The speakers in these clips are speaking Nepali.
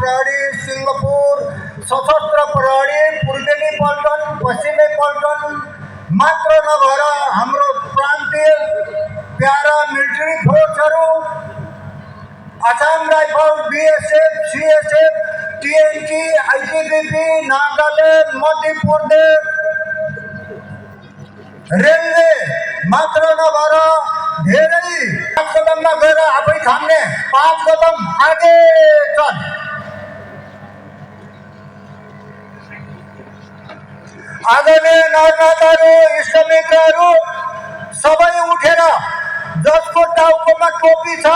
प्रहरी सिंगापुर सशस्त्र प्रहरी पूर्वेली पल्टन पश्चिमी पल्टन मात्र नभएर हाम्रो प्रान्तीय प्यारा मिलिट्री फोर्सहरू Assam rifle BSF CSF TNG ITBP Nagaland Madhya Pradesh railway मात्र नभएर धेरै 5 कदममा गएर आफै थाम्ने 5 कदम आगे चल। आदरणीय नरनाथहरू इष्टमित्रहरू सबै उठेर जसको टाउकोमा टोपी छ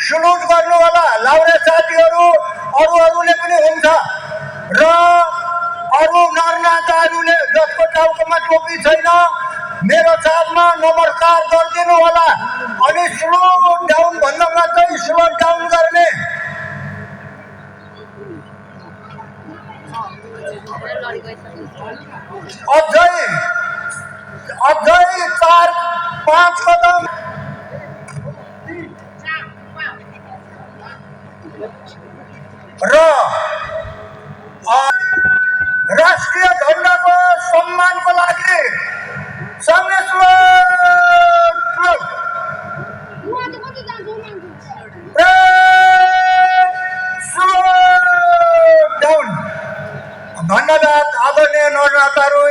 सल्युट गर्नु होला। लाउरे साथीहरू अरूहरूले पनि हुन्छ र अरू नरनाथहरूले जसको टाउकोमा टोपी छैन मेरो साथमा नमस्कार गरिदिनु होला। अनि स्लो डाउन भन्दा मात्रै स्लो डाउन गर्ने। अझै 4-5 कदम र राष्ट्रिय झण्डाको सम्मानको लागि धन्यवाद। आदरणीय नरनाथहरू